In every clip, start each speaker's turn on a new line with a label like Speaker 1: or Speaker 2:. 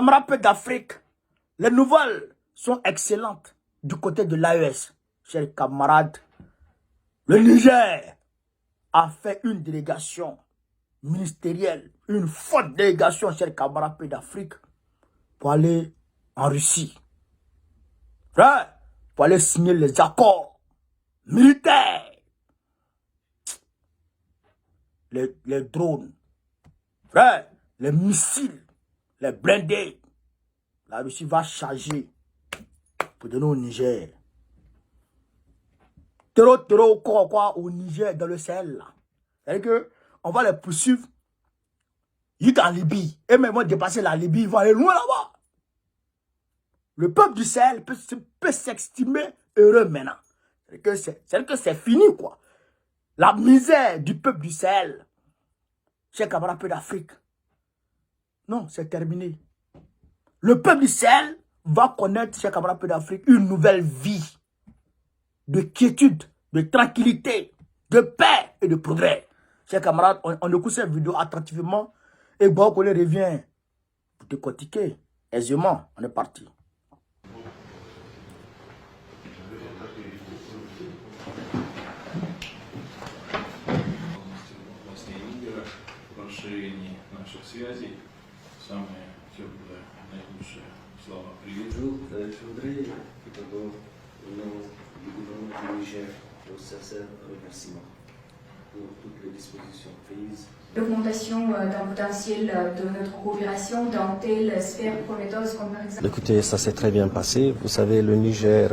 Speaker 1: camarades d'Afrique, les nouvelles sont excellentes du côté de l'AES. Chers camarades, le Niger a fait une délégation ministérielle, une forte délégation, chers camarades d'Afrique, pour aller en Russie. Frère, pour aller signer les accords militaires. Les drones, frère, les missiles, les blindés. La Russie va charger pour donner au Niger. Quoi, au Niger, dans le Sahel, là. C'est-à-dire qu'on va les poursuivre jusqu'en Libye. Et même ils vont dépasser la Libye, ils vont aller loin là-bas. Le peuple du Sahel peut s'estimer heureux maintenant. C'est-à-dire que c'est fini, quoi. La misère du peuple du Sahel, chers camarades d'Afrique, non, c'est terminé. Le peuple du Sahel va connaître, chers camarades d'Afrique, une nouvelle vie de quiétude, de tranquillité, de paix et de progrès. Chers camarades, on écoute cette vidéo attentivement et bon, on revient pour décortiquer aisément. On est parti.
Speaker 2: Bonjour, je voudrais tout d'abord, au nom du gouvernement du Niger, vos sincères remerciements pour toutes les dispositions prises.
Speaker 3: L'augmentation d'un potentiel de notre coopération dans telle sphère prometteuse comme par exemple...
Speaker 2: Écoutez, ça s'est très bien passé. Vous savez, le Niger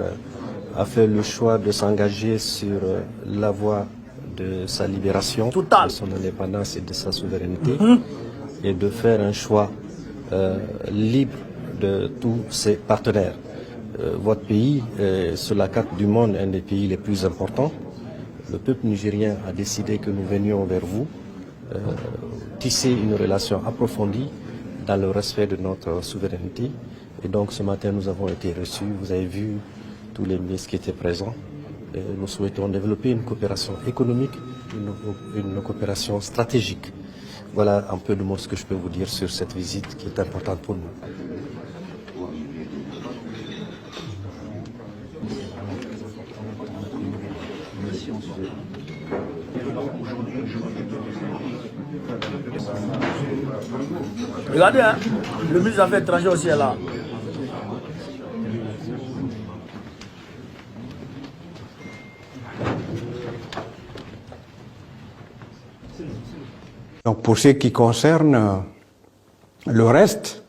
Speaker 2: a fait le choix de s'engager sur la voie de sa libération, de son indépendance et de sa souveraineté, et de faire un choix libre de tous ses partenaires. Votre pays, sur la carte du monde, un des pays les plus importants. Le peuple nigérien a décidé que nous venions vers vous, tisser une relation approfondie dans le respect de notre souveraineté. Et donc ce matin, nous avons été reçus. Vous avez vu tous les ministres qui étaient présents. Et nous souhaitons développer une coopération économique, une coopération stratégique. Voilà un peu de mots ce que je peux vous dire sur cette visite qui est importante pour nous.
Speaker 1: Regardez, hein, le ministre des Affaires étrangères aussi est là.
Speaker 4: Donc pour ce qui concerne le reste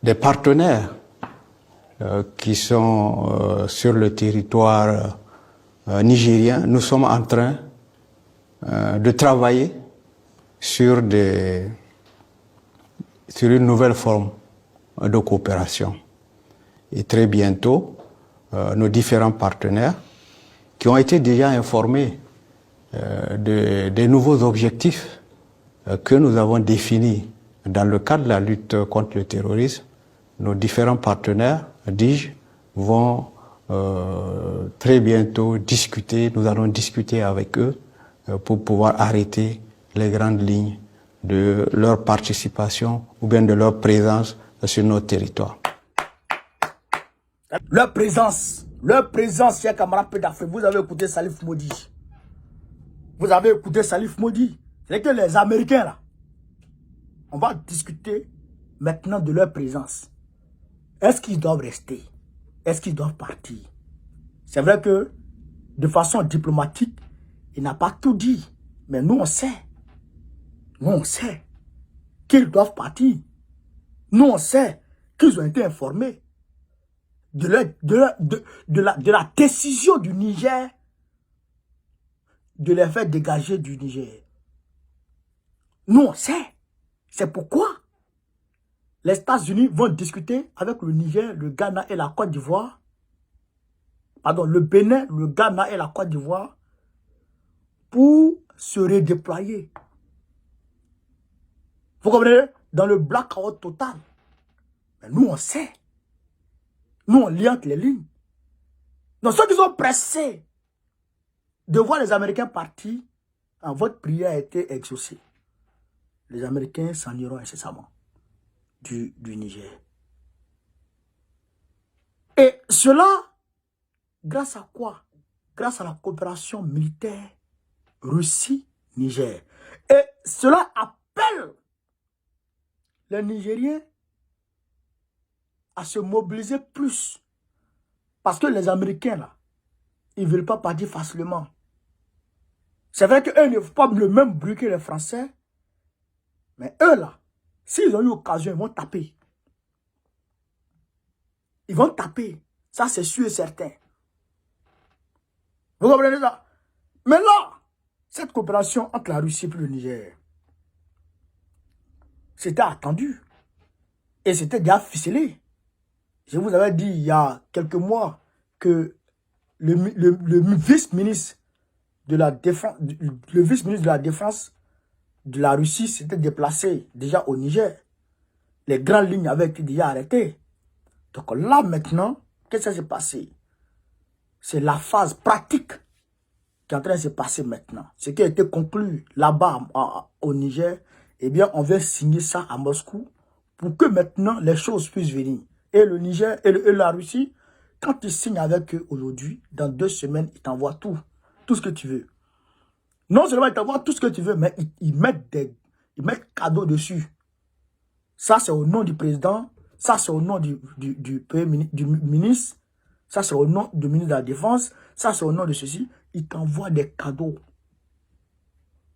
Speaker 4: des partenaires qui sont sur le territoire nigérien, nous sommes en train de travailler sur une nouvelle forme de coopération. Et très bientôt, nos différents partenaires qui ont été déjà informés des nouveaux objectifs que nous avons définis dans le cadre de la lutte contre le terrorisme, nos différents partenaires, dis-je, vont très bientôt discuter, nous allons discuter avec eux pour pouvoir arrêter les grandes lignes de leur participation ou bien de leur présence sur notre territoire.
Speaker 1: Leur présence, chers camarades d'Afrique, vous avez écouté Salif Maudi. Vous avez écouté Salif Maudi. C'est que les Américains là, on va discuter maintenant de leur présence. Est-ce qu'ils doivent rester? Est-ce qu'ils doivent partir? C'est vrai que de façon diplomatique, il n'a pas tout dit. Mais nous on sait. Nous on sait qu'ils doivent partir. Nous on sait qu'ils ont été informés de la décision du Niger de les faire dégager du Niger. Nous on sait. C'est pourquoi les États-Unis vont discuter avec le Niger, le Ghana et la Côte d'Ivoire. Pardon, le Bénin, le Ghana et la Côte d'Ivoire pour se redéployer. Vous comprenez? Dans le blackout total. Mais nous, on sait. Nous, on lit entre les lignes. Donc, ceux qui sont pressés de voir les Américains partir, votre prière a été exaucée. Les Américains s'en iront incessamment. du Niger. Et cela, grâce à quoi? Grâce à la coopération militaire Russie-Niger. Et cela appelle les Nigériens à se mobiliser plus. Parce que les Américains, là, ils ne veulent pas partir facilement. C'est vrai qu'eux ne font pas le même bruit que les Français. Mais eux, là, s'ils ont eu l'occasion, ils vont taper. Ils vont taper. Ça, c'est sûr et certain. Vous comprenez ça? Mais là, cette coopération entre la Russie et le Niger, c'était attendu. Et c'était déjà ficelé. Je vous avais dit il y a quelques mois que le vice-ministre de la Défense, de la Russie s'était déplacé déjà au Niger. Les grandes lignes avaient été déjà arrêtées. Donc là maintenant, qu'est-ce qui s'est passé? C'est la phase pratique qui est en train de se passer maintenant. Ce qui a été conclu là-bas au Niger, eh bien on vient signer ça à Moscou pour que maintenant les choses puissent venir. Et le Niger et la Russie, quand ils signent avec eux aujourd'hui, dans 2 semaines, ils t'envoient tout ce que tu veux. Non seulement ils t'envoient tout ce que tu veux, mais ils mettent cadeaux dessus. Ça, c'est au nom du président. Ça, c'est au nom du ministre. Ça, c'est au nom du ministre de la Défense. Ça, c'est au nom de ceci. Ils t'envoient des cadeaux.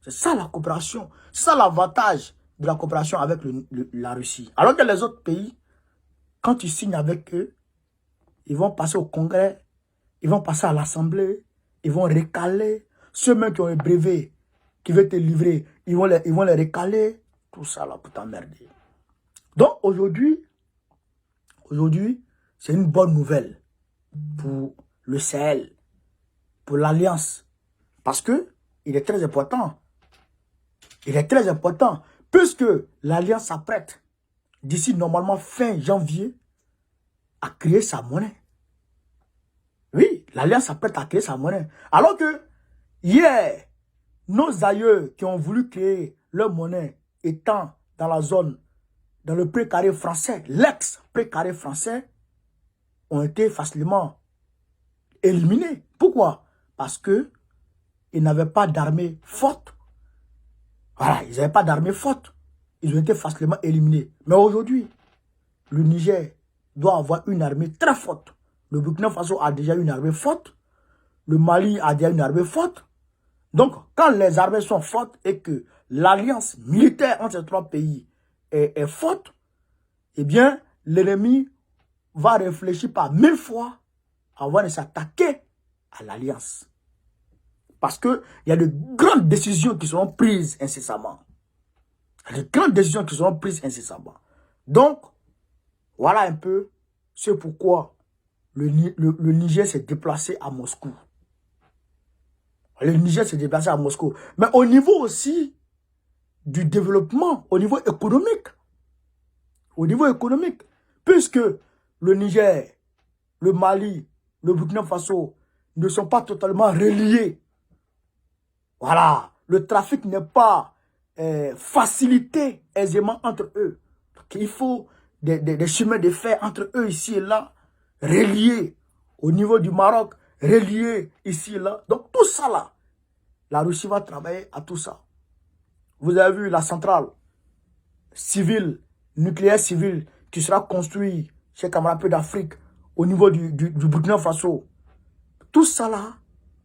Speaker 1: C'est ça la coopération. C'est ça l'avantage de la coopération avec la Russie. Alors que les autres pays, quand tu signes avec eux, ils vont passer au Congrès, ils vont passer à l'Assemblée, ils vont recaler. Ceux mêmes qui ont un brevet, qui veulent te livrer, ils vont les recaler. Tout ça là pour t'emmerder. Donc aujourd'hui, c'est une bonne nouvelle pour le Sahel, pour l'Alliance. Parce que il est très important. Il est très important. Puisque l'Alliance s'apprête, d'ici normalement fin janvier, à créer sa monnaie. Oui, l'Alliance s'apprête à créer sa monnaie. Alors que hier, nos aïeux qui ont voulu créer leur monnaie étant dans la zone, dans le précaré français, l'ex-précaré français, ont été facilement éliminés. Pourquoi? Parce que ils n'avaient pas d'armée forte. Voilà, ils n'avaient pas d'armée forte. Ils ont été facilement éliminés. Mais aujourd'hui, le Niger doit avoir une armée très forte. Le Burkina Faso a déjà une armée forte. Le Mali a déjà une armée forte. Donc, quand les armées sont fortes et que l'alliance militaire entre ces 3 pays est forte, eh bien, l'ennemi va réfléchir par 1000 fois avant de s'attaquer à l'alliance. Parce qu'il y a de grandes décisions qui seront prises incessamment. Il y a de grandes décisions qui seront prises incessamment. Donc, voilà un peu ce pourquoi le Niger s'est déplacé à Moscou. Le Niger s'est déplacé à Moscou. Mais au niveau aussi du développement, au niveau économique. Au niveau économique. Puisque le Niger, le Mali, le Burkina Faso ne sont pas totalement reliés. Voilà. Le trafic n'est pas facilité aisément entre eux. Donc il faut des chemins de fer entre eux ici et là, reliés au niveau du Maroc, reliés ici et là. Donc tout ça là, la Russie va travailler à tout ça. Vous avez vu la centrale civile, nucléaire civile, qui sera construite chez Camarade d'Afrique au niveau du Burkina Faso. Tout ça là,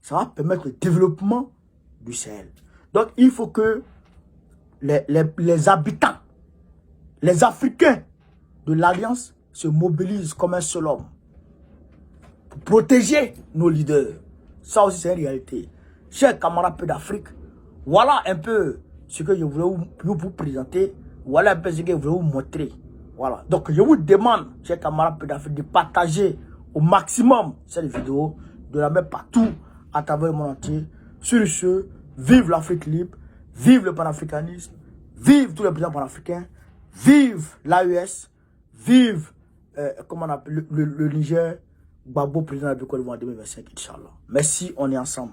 Speaker 1: ça va permettre le développement du Sahel. Donc il faut que les habitants, les Africains de l'Alliance se mobilisent comme un seul homme pour protéger nos leaders. Ça aussi c'est une réalité. Chers camarades d'Afrique, voilà un peu ce que je voulais vous présenter. Voilà un peu ce que je voulais vous montrer. Voilà. Donc je vous demande, chers camarades d'Afrique, de partager au maximum cette vidéo, de la mettre partout à travers le monde entier. Sur ce, vive l'Afrique libre, vive le panafricanisme, vive tous les présidents panafricains, vive l'AES, vive comment on appelle, le Niger, Gbagbo président de la Côte d'Ivoire en 2025, Inch'Allah. Merci, on est ensemble.